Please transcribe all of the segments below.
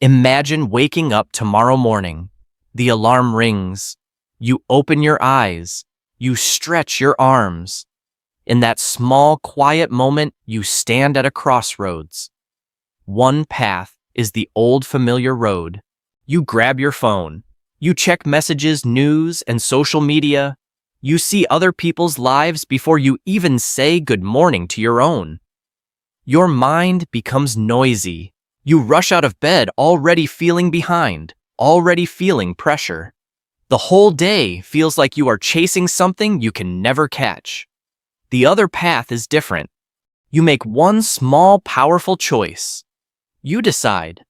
Imagine waking up tomorrow morning. The alarm rings. You open your eyes. You stretch your arms. In that small, quiet moment, you stand at a crossroads. One path is the old familiar road. You grab your phone. You check messages, news, and social media. You see other people's lives before you even say good morning to your own. Your mind becomes noisy. You rush out of bed already feeling behind, already feeling pressure. The whole day feels like you are chasing something you can never catch. The other path is different. You make one small, powerful choice. You decide.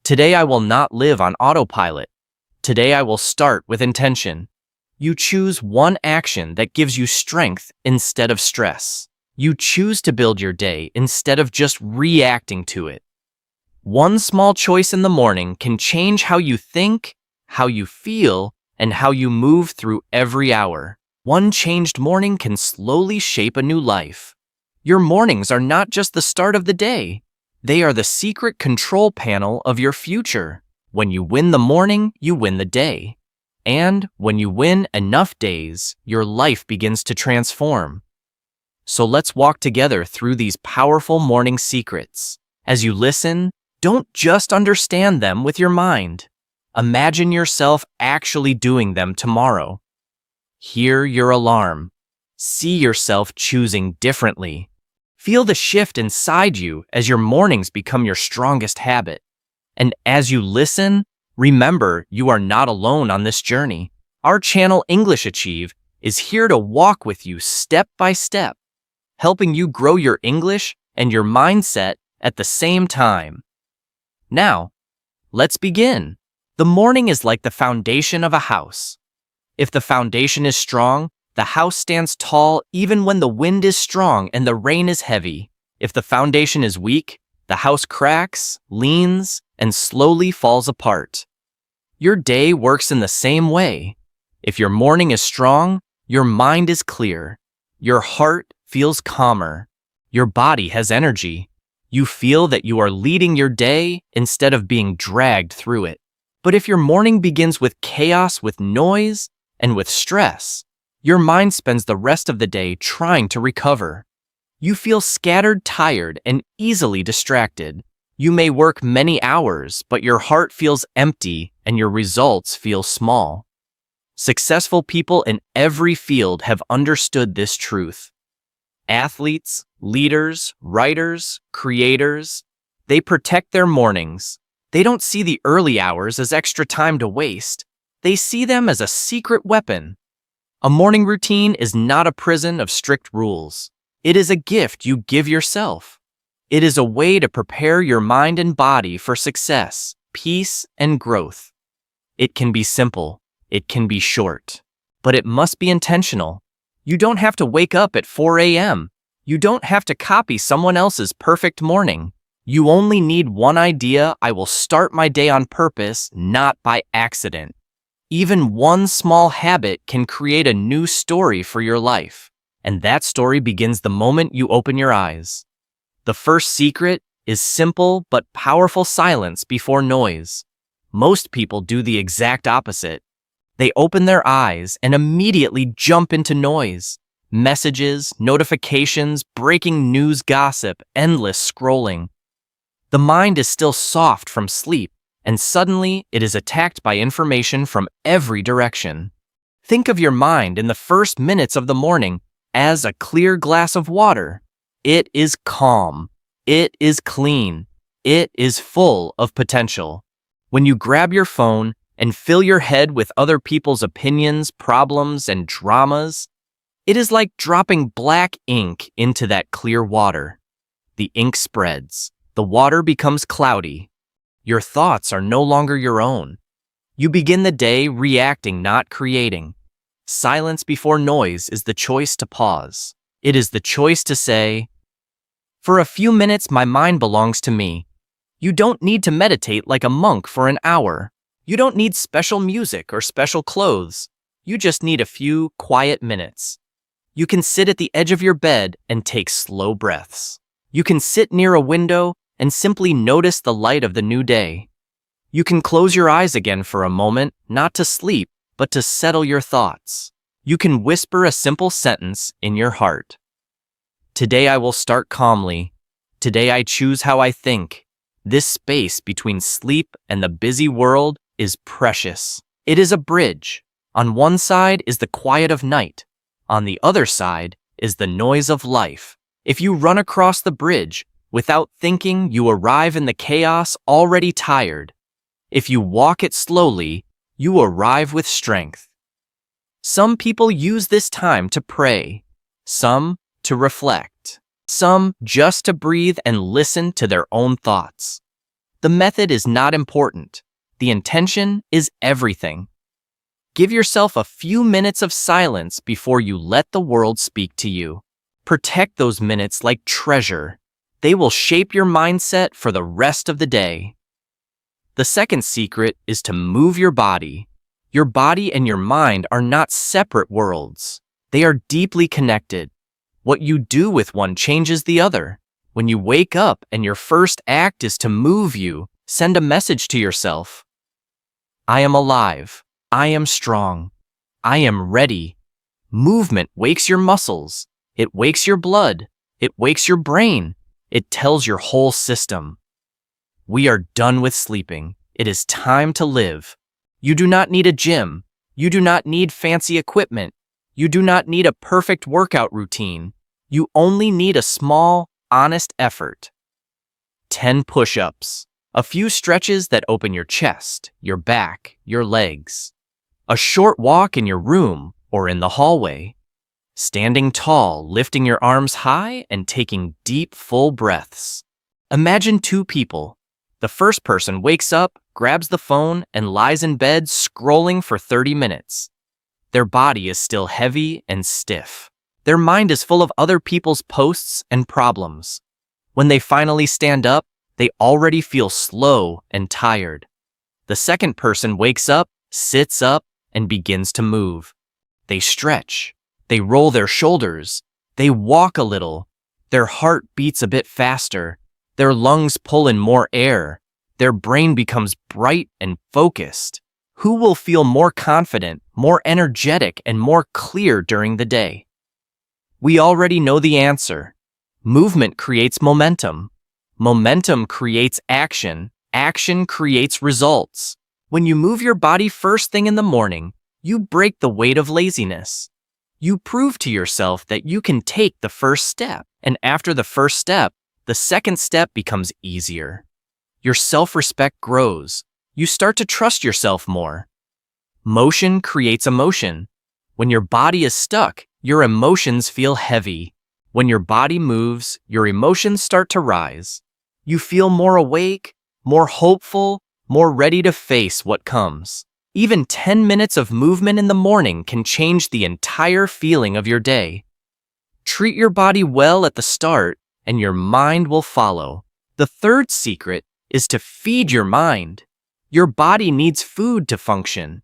Today I will not live on autopilot. Today I will start with intention. You choose one action that gives you strength instead of stress. You choose to build your day instead of just reacting to it. One small choice in the morning can change how you think, how you feel, and how you move through every hour. One changed morning can slowly shape a new life. Your mornings are not just the start of the day. They are the secret control panel of your future. When you win the morning, you win the day. And when you win enough days, your life begins to transform. So let's walk together through these powerful morning secrets. As you listen, don't just understand them with your mind. Imagine yourself actually doing them tomorrow. Hear your alarm. See yourself choosing differently. Feel the shift inside you as your mornings become your strongest habit. And as you listen, remember you are not alone on this journey. Our channel English Achieve is here to walk with you step by step, helping you grow your English and your mindset at the same time. Now, let's begin. The morning is like the foundation of a house. If the foundation is strong, the house stands tall even when the wind is strong and the rain is heavy. If the foundation is weak, the house cracks, leans, and slowly falls apart. Your day works in the same way. If your morning is strong, your mind is clear. Your heart feels calmer. Your body has energy. You feel that you are leading your day instead of being dragged through it. But if your morning begins with chaos, with noise, and with stress, your mind spends the rest of the day trying to recover. You feel scattered, tired, and easily distracted. You may work many hours, but your heart feels empty and your results feel small. Successful people in every field have understood this truth. Athletes, leaders, writers, creators, they protect their mornings. They don't see the early hours as extra time to waste. They see them as a secret weapon. A morning routine is not a prison of strict rules. It is a gift you give yourself. It is a way to prepare your mind and body for success, peace, and growth. It can be simple. It can be short. But it must be intentional. You don't have to wake up at 4 a.m. You don't have to copy someone else's perfect morning. You only need one idea: I will start my day on purpose, not by accident. Even one small habit can create a new story for your life. And that story begins the moment you open your eyes. The first secret is simple but powerful: silence before noise. Most people do the exact opposite. They open their eyes and immediately jump into noise. Messages, notifications, breaking news, gossip, endless scrolling. The mind is still soft from sleep, and suddenly it is attacked by information from every direction. Think of your mind in the first minutes of the morning as a clear glass of water. It is calm. It is clean. It is full of potential. When you grab your phone and fill your head with other people's opinions, problems, and dramas, it is like dropping black ink into that clear water. The ink spreads. The water becomes cloudy. Your thoughts are no longer your own. You begin the day reacting, not creating. Silence before noise is the choice to pause. It is the choice to say, "For a few minutes, my mind belongs to me." You don't need to meditate like a monk for an hour. You don't need special music or special clothes. You just need a few quiet minutes. You can sit at the edge of your bed and take slow breaths. You can sit near a window and simply notice the light of the new day. You can close your eyes again for a moment, not to sleep, but to settle your thoughts. You can whisper a simple sentence in your heart. Today I will start calmly. Today I choose how I think. This space between sleep and the busy world is precious. It is a bridge. On one side is the quiet of night. On the other side is the noise of life. If you run across the bridge without thinking, you arrive in the chaos already tired. If you walk it slowly, you arrive with strength. Some people use this time to pray, some to reflect, some just to breathe and listen to their own thoughts. The method is not important. The intention is everything. Give yourself a few minutes of silence before you let the world speak to you. Protect those minutes like treasure. They will shape your mindset for the rest of the day. The second secret is to move your body. Your body and your mind are not separate worlds. They are deeply connected. What you do with one changes the other. When you wake up and your first act is to move, you send a message to yourself. I am alive. I am strong. I am ready. Movement wakes your muscles. It wakes your blood. It wakes your brain. It tells your whole system. We are done with sleeping. It is time to live. You do not need a gym. You do not need fancy equipment. You do not need a perfect workout routine. You only need a small, honest effort. 10 push-ups. A few stretches that open your chest, your back, your legs. A short walk in your room or in the hallway. Standing tall, lifting your arms high and taking deep, full breaths. Imagine two people. The first person wakes up, grabs the phone, and lies in bed scrolling for 30 minutes. Their body is still heavy and stiff. Their mind is full of other people's posts and problems. When they finally stand up, they already feel slow and tired. The second person wakes up, sits up, and begins to move. They stretch. They roll their shoulders. They walk a little. Their heart beats a bit faster. Their lungs pull in more air. Their brain becomes bright and focused. Who will feel more confident, more energetic, and more clear during the day? We already know the answer. Movement creates momentum. Momentum creates action. Action creates results. When you move your body first thing in the morning, you break the weight of laziness. You prove to yourself that you can take the first step, and after the first step, the second step becomes easier. Your self-respect grows. You start to trust yourself more. Motion creates emotion. When your body is stuck, your emotions feel heavy. When your body moves, your emotions start to rise. You feel more awake, more hopeful, more ready to face what comes. Even 10 minutes of movement in the morning can change the entire feeling of your day. Treat your body well at the start, and your mind will follow. The third secret is to feed your mind. Your body needs food to function,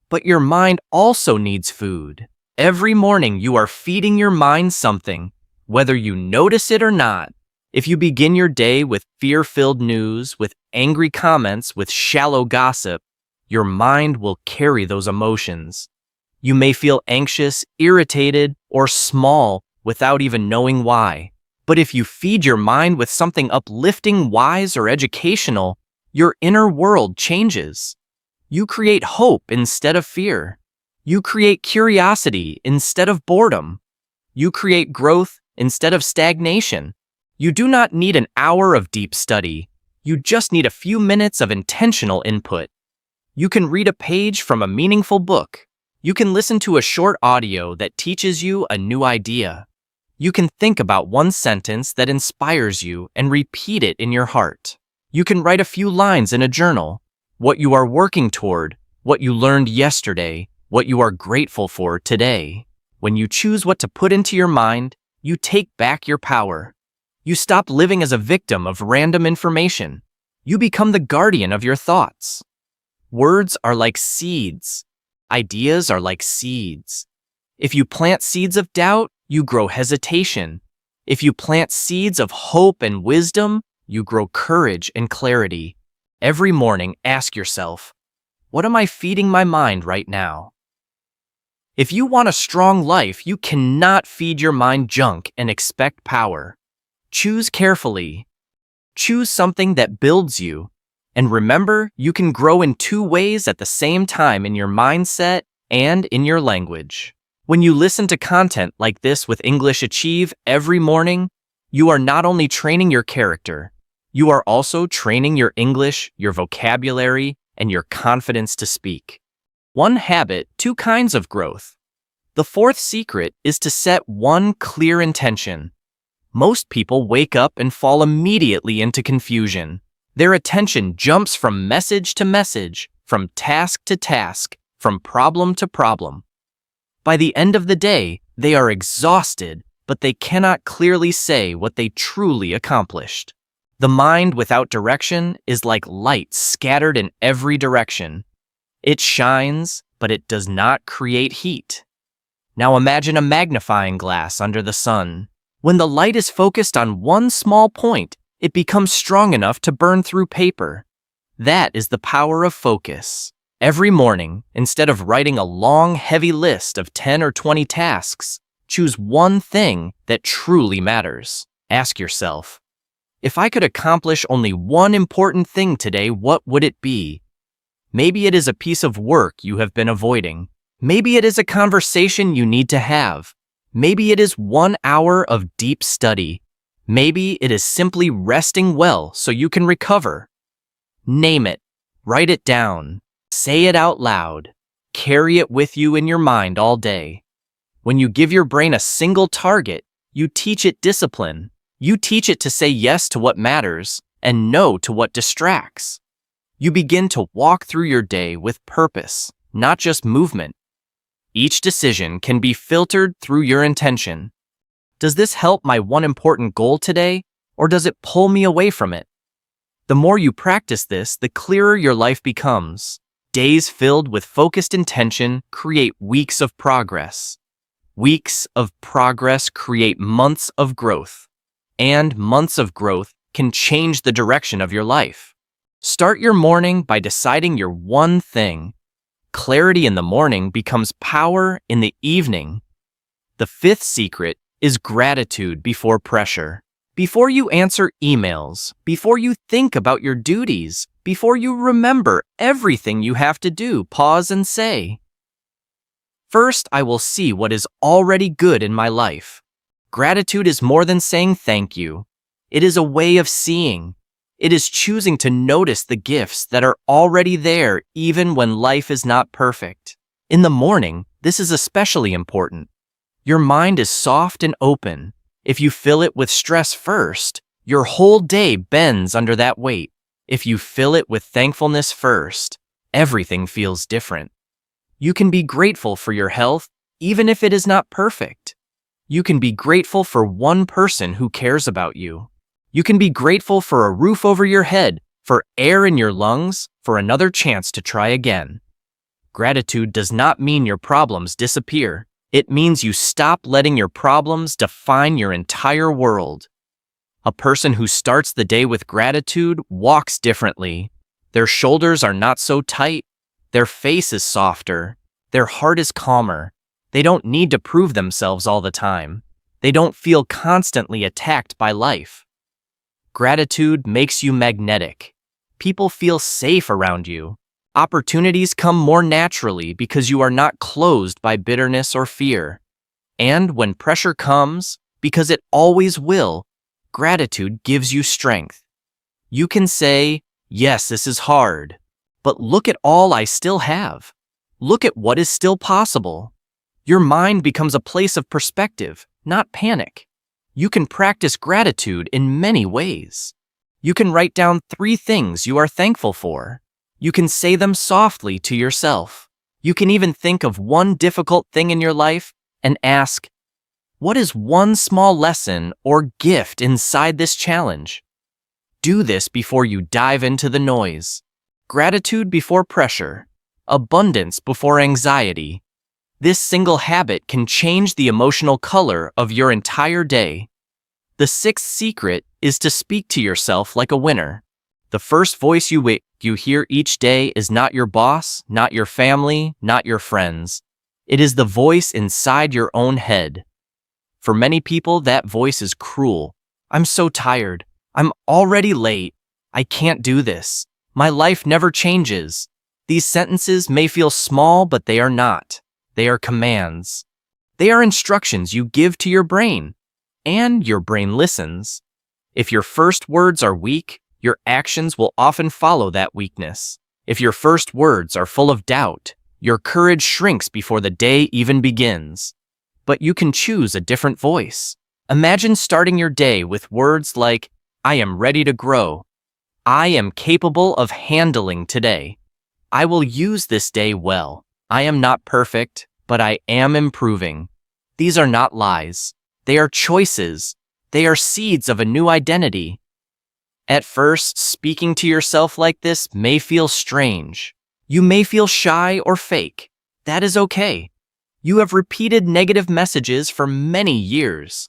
but your mind also needs food. Every morning you are feeding your mind something, whether you notice it or not. If you begin your day with fear-filled news, with angry comments, with shallow gossip, your mind will carry those emotions. You may feel anxious, irritated, or small without even knowing why. But if you feed your mind with something uplifting, wise, or educational, your inner world changes. You create hope instead of fear. You create curiosity instead of boredom. You create growth instead of stagnation. You do not need an hour of deep study. You just need a few minutes of intentional input. You can read a page from a meaningful book. You can listen to a short audio that teaches you a new idea. You can think about one sentence that inspires you and repeat it in your heart. You can write a few lines in a journal. What you are working toward, what you learned yesterday, what you are grateful for today. When you choose what to put into your mind, you take back your power. You stop living as a victim of random information. You become the guardian of your thoughts. Words are like seeds. Ideas are like seeds. If you plant seeds of doubt, you grow hesitation. If you plant seeds of hope and wisdom, you grow courage and clarity. Every morning, ask yourself, what am I feeding my mind right now? If you want a strong life, you cannot feed your mind junk and expect power. Choose carefully. Choose something that builds you. And remember, you can grow in two ways at the same time, in your mindset and in your language. When you listen to content like this with English Achieve every morning, you are not only training your character, you are also training your English, your vocabulary, and your confidence to speak. One habit, two kinds of growth. The fourth secret is to set one clear intention. Most people wake up and fall immediately into confusion. Their attention jumps from message to message, from task to task, from problem to problem. By the end of the day, they are exhausted, but they cannot clearly say what they truly accomplished. The mind without direction is like light scattered in every direction. It shines, but it does not create heat. Now imagine a magnifying glass under the sun. When the light is focused on one small point, it becomes strong enough to burn through paper. That is the power of focus. Every morning, instead of writing a long, heavy list of 10 or 20 tasks, choose one thing that truly matters. Ask yourself, if I could accomplish only one important thing today, what would it be? Maybe it is a piece of work you have been avoiding. Maybe it is a conversation you need to have. Maybe it is 1 hour of deep study. Maybe it is simply resting well so you can recover. Name it. Write it down. Say it out loud. Carry it with you in your mind all day. When you give your brain a single target, you teach it discipline. You teach it to say yes to what matters and no to what distracts. You begin to walk through your day with purpose, not just movement. Each decision can be filtered through your intention. Does this help my one important goal today, or does it pull me away from it? The more you practice this, the clearer your life becomes. Days filled with focused intention create weeks of progress. Weeks of progress create months of growth. And months of growth can change the direction of your life. Start your morning by deciding your one thing. Clarity in the morning becomes power in the evening. The fifth secret is gratitude before pressure. Before you answer emails, before you think about your duties, before you remember everything you have to do, pause and say, first, I will see what is already good in my life. Gratitude is more than saying thank you. It is a way of seeing. It is choosing to notice the gifts that are already there even when life is not perfect. In the morning, this is especially important. Your mind is soft and open. If you fill it with stress first, your whole day bends under that weight. If you fill it with thankfulness first, everything feels different. You can be grateful for your health, even if it is not perfect. You can be grateful for one person who cares about you. You can be grateful for a roof over your head, for air in your lungs, for another chance to try again. Gratitude does not mean your problems disappear. It means you stop letting your problems define your entire world. A person who starts the day with gratitude walks differently. Their shoulders are not so tight. Their face is softer. Their heart is calmer. They don't need to prove themselves all the time. They don't feel constantly attacked by life. Gratitude makes you magnetic. People feel safe around you. Opportunities come more naturally because you are not closed by bitterness or fear. And when pressure comes, because it always will, gratitude gives you strength. You can say, yes, this is hard, but look at all I still have. Look at what is still possible. Your mind becomes a place of perspective, not panic. You can practice gratitude in many ways. You can write down 3 things you are thankful for. You can say them softly to yourself. You can even think of one difficult thing in your life and ask, what is one small lesson or gift inside this challenge? Do this before you dive into the noise. Gratitude before pressure. Abundance before anxiety. This single habit can change the emotional color of your entire day. The 6th secret is to speak to yourself like a winner. The first voice you hear each day is not your boss, not your family, not your friends. It is the voice inside your own head. For many people, that voice is cruel. I'm so tired. I'm already late. I can't do this. My life never changes. These sentences may feel small, but they are not. They are commands. They are instructions you give to your brain, and your brain listens. If your first words are weak, your actions will often follow that weakness. If your first words are full of doubt, your courage shrinks before the day even begins. But you can choose a different voice. Imagine starting your day with words like, I am ready to grow. I am capable of handling today. I will use this day well. I am not perfect, but I am improving. These are not lies. They are choices. They are seeds of a new identity. At first, speaking to yourself like this may feel strange. You may feel shy or fake. That is okay. You have repeated negative messages for many years.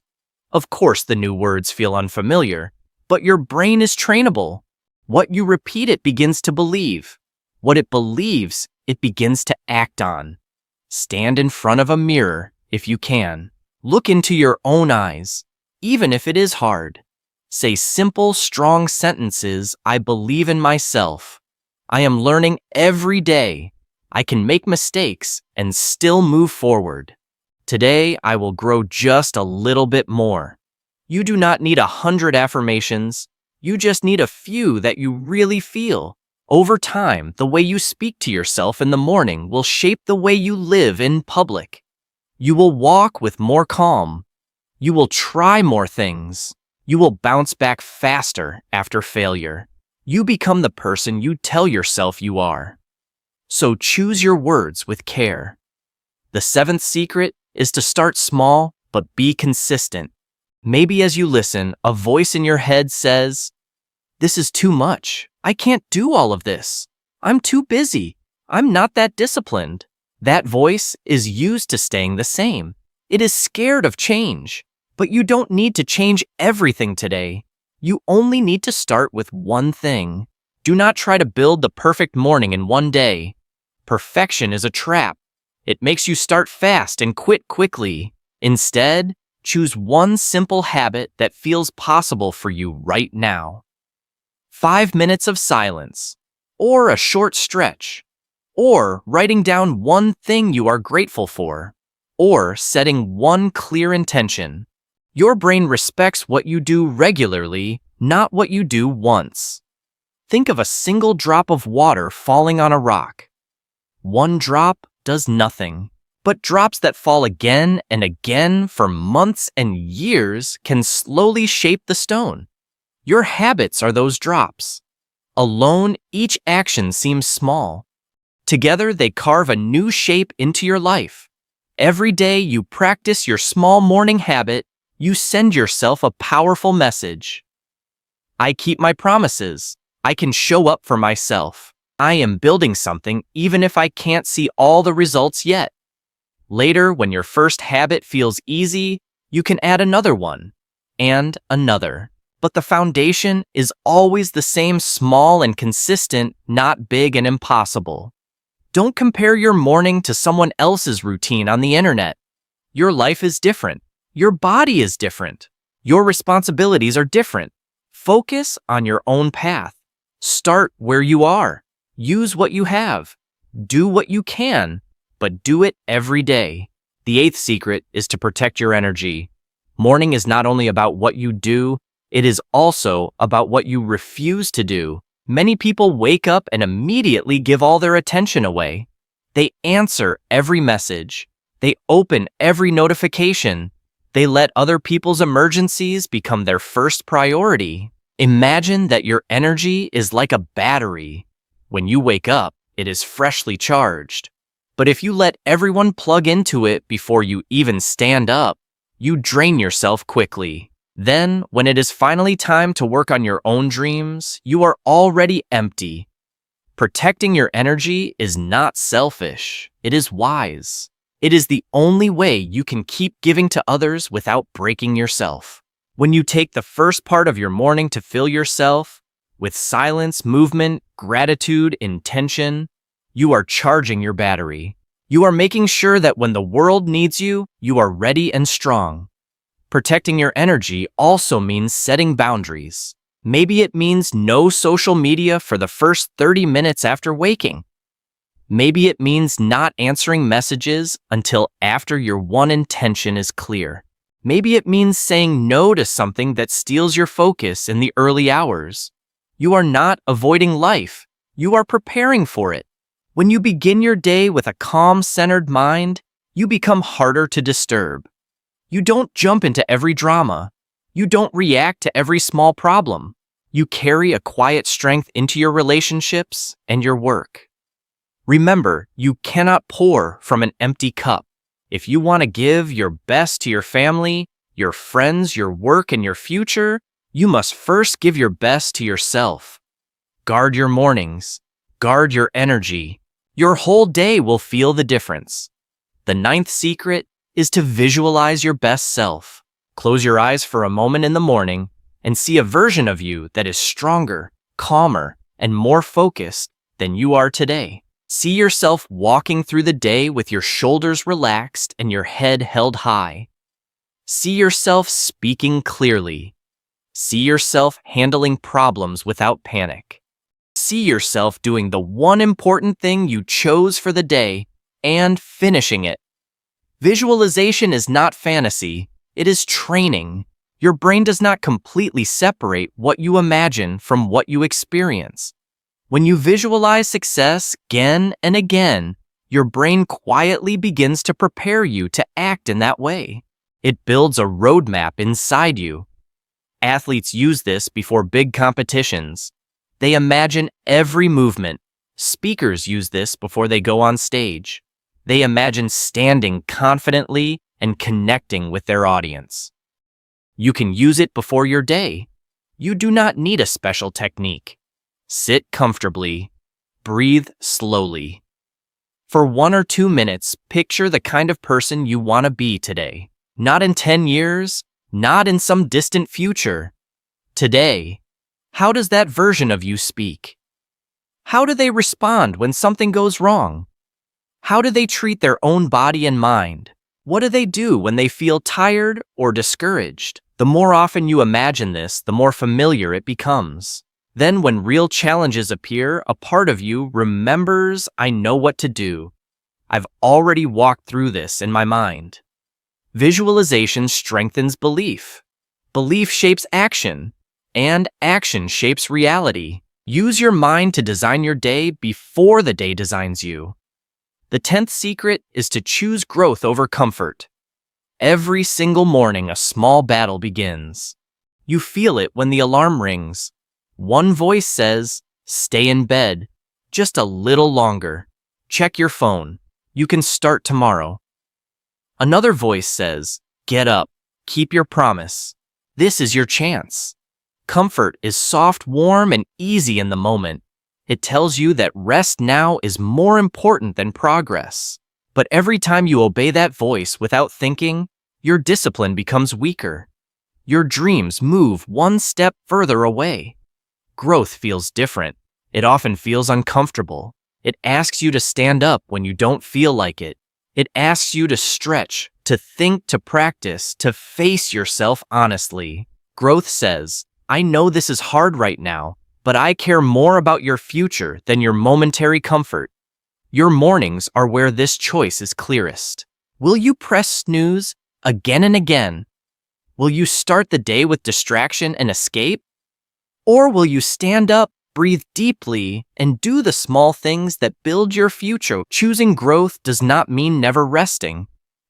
Of course, the new words feel unfamiliar, but your brain is trainable. What you repeat, it begins to believe. What it believes, it begins to act on. Stand in front of a mirror if you can. Look into your own eyes, even if it is hard. Say simple, strong sentences. I believe in myself. I am learning every day. I can make mistakes and still move forward. Today, I will grow just a little bit more. You do not need 100 affirmations. You just need a few that you really feel. Over time, the way you speak to yourself in the morning will shape the way you live in public. You will walk with more calm. You will try more things. You will bounce back faster after failure. You become the person you tell yourself you are. So choose your words with care. The seventh secret is to start small, but be consistent. Maybe as you listen, a voice in your head says, "This is too much. I can't do all of this. I'm too busy. I'm not that disciplined." That voice is used to staying the same. It is scared of change. But you don't need to change everything today. You only need to start with one thing. Do not try to build the perfect morning in one day. Perfection is a trap. It makes you start fast and quit quickly. Instead, choose one simple habit that feels possible for you right now. 5 minutes of silence, or a short stretch, or writing down one thing you are grateful for, or setting one clear intention. Your brain respects what you do regularly, not what you do once. Think of a single drop of water falling on a rock. One drop does nothing, but drops that fall again and again for months and years can slowly shape the stone. Your habits are those drops. Alone, each action seems small. Together, they carve a new shape into your life. Every day you practice your small morning habit, you send yourself a powerful message. I keep my promises. I can show up for myself. I am building something even if I can't see all the results yet. Later, when your first habit feels easy, you can add another one, and another. But the foundation is always the same, small and consistent, not big and impossible. Don't compare your morning to someone else's routine on the internet. Your life is different. Your body is different. Your responsibilities are different. Focus on your own path. Start where you are. Use what you have. Do what you can, but do it every day. The eighth secret is to protect your energy. Morning is not only about what you do, it is also about what you refuse to do. Many people wake up and immediately give all their attention away. They answer every message. They open every notification. They let other people's emergencies become their first priority. Imagine that your energy is like a battery. When you wake up, it is freshly charged. But if you let everyone plug into it before you even stand up, you drain yourself quickly. Then, when it is finally time to work on your own dreams, you are already empty. Protecting your energy is not selfish. It is wise. It is the only way you can keep giving to others without breaking yourself. When you take the first part of your morning to fill yourself with silence, movement, gratitude, intention, you are charging your battery. You are making sure that when the world needs you, you are ready and strong. Protecting your energy also means setting boundaries. Maybe it means no social media for the first 30 minutes after waking. Maybe it means not answering messages until after your one intention is clear. Maybe it means saying no to something that steals your focus in the early hours. You are not avoiding life. You are preparing for it. When you begin your day with a calm, centered mind, you become harder to disturb. You don't jump into every drama. You don't react to every small problem. You carry a quiet strength into your relationships and your work. Remember, you cannot pour from an empty cup. If you want to give your best to your family, your friends, your work, and your future, you must first give your best to yourself. Guard your mornings. Guard your energy. Your whole day will feel the difference. The ninth secret is to visualize your best self. Close your eyes for a moment in the morning and see a version of you that is stronger, calmer, and more focused than you are today. See yourself walking through the day with your shoulders relaxed and your head held high. See yourself speaking clearly. See yourself handling problems without panic. See yourself doing the one important thing you chose for the day and finishing it. Visualization is not fantasy, it is training. Your brain does not completely separate what you imagine from what you experience. When you visualize success again and again, your brain quietly begins to prepare you to act in that way. It builds a roadmap inside you. Athletes use this before big competitions. They imagine every movement. Speakers use this before they go on stage. They imagine standing confidently and connecting with their audience. You can use it before your day. You do not need a special technique. Sit comfortably. Breathe slowly. For 1 or 2 minutes, picture the kind of person you want to be today. Not in 10 years, not in some distant future. Today. How does that version of you speak? How do they respond when something goes wrong? How do they treat their own body and mind? What do they do when they feel tired or discouraged? The more often you imagine this, the more familiar it becomes. Then when real challenges appear, a part of you remembers, I know what to do. I've already walked through this in my mind. Visualization strengthens belief. Belief shapes action, and action shapes reality. Use your mind to design your day before the day designs you. The 10th secret is to choose growth over comfort. Every single morning, a small battle begins. You feel it when the alarm rings. One voice says, stay in bed, just a little longer. Check your phone. You can start tomorrow. Another voice says, get up, keep your promise. This is your chance. Comfort is soft, warm, and easy in the moment. It tells you that rest now is more important than progress. But every time you obey that voice without thinking, your discipline becomes weaker. Your dreams move one step further away. Growth feels different. It often feels uncomfortable. It asks you to stand up when you don't feel like it. It asks you to stretch, to think, to practice, to face yourself honestly. Growth says, I know this is hard right now, but I care more about your future than your momentary comfort. Your mornings are where this choice is clearest. Will you press snooze again and again? Will you start the day with distraction and escape? Or will you stand up, breathe deeply, and do the small things that build your future? Choosing growth does not mean never resting.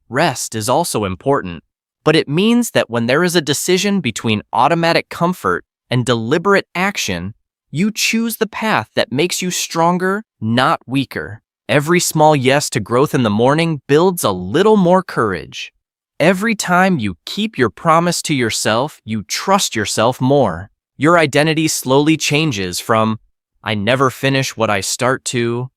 Rest is also important, but it means that when there is a decision between automatic comfort and deliberate action, you choose the path that makes you stronger, not weaker. Every small yes to growth in the morning builds a little more courage. Every time you keep your promise to yourself, you trust yourself more. Your identity slowly changes from, I never finish what I start to,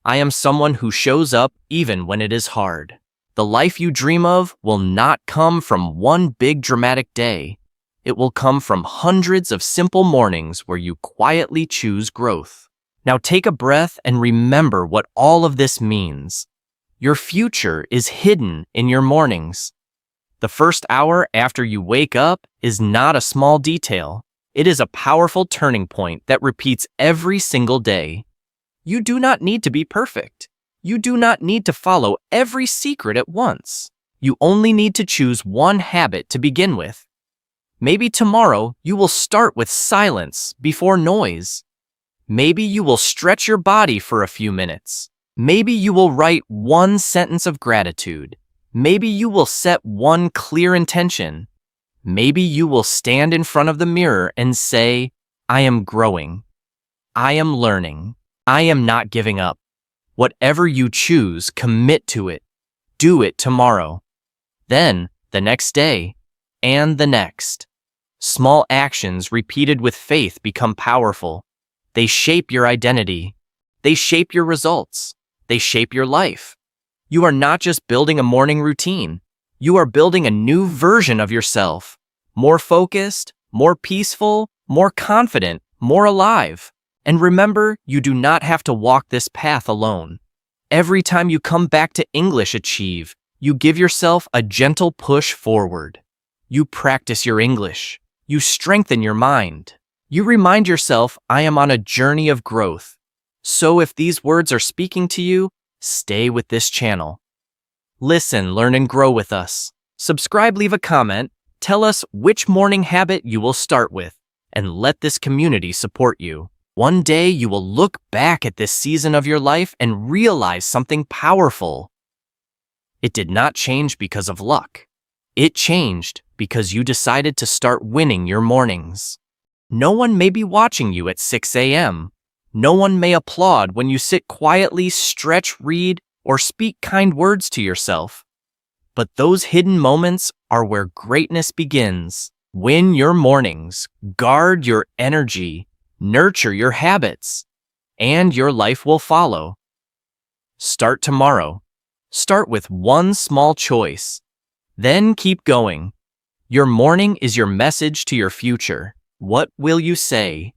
I am someone who shows up even when it is hard. The life you dream of will not come from one big dramatic day. It will come from hundreds of simple mornings where you quietly choose growth. Now take a breath and remember what all of this means. Your future is hidden in your mornings. The first hour after you wake up is not a small detail. It is a powerful turning point that repeats every single day. You do not need to be perfect. You do not need to follow every secret at once. You only need to choose one habit to begin with. Maybe tomorrow you will start with silence before noise. Maybe you will stretch your body for a few minutes. Maybe you will write one sentence of gratitude. Maybe you will set one clear intention. Maybe you will stand in front of the mirror and say, I am growing. I am learning. I am not giving up. Whatever you choose, commit to it. Do it tomorrow. Then, the next day, and the next. Small actions repeated with faith become powerful. They shape your identity. They shape your results. They shape your life. You are not just building a morning routine. You are building a new version of yourself. More focused, more peaceful, more confident, more alive. And remember, you do not have to walk this path alone. Every time you come back to English Achieve, you give yourself a gentle push forward. You practice your English. You strengthen your mind. You remind yourself, I am on a journey of growth. So if these words are speaking to you, stay with this channel. Listen, learn, and grow with us. Subscribe, leave a comment, tell us which morning habit you will start with, and let this community support you. One day you will look back at this season of your life and realize something powerful. It did not change because of luck. It changed because you decided to start winning your mornings. No one may be watching you at 6 a.m. No one may applaud when you sit quietly, stretch, read, or speak kind words to yourself. But those hidden moments are where greatness begins. Win your mornings, guard your energy, nurture your habits, and your life will follow. Start tomorrow. Start with one small choice. Then keep going. Your morning is your message to your future. What will you say?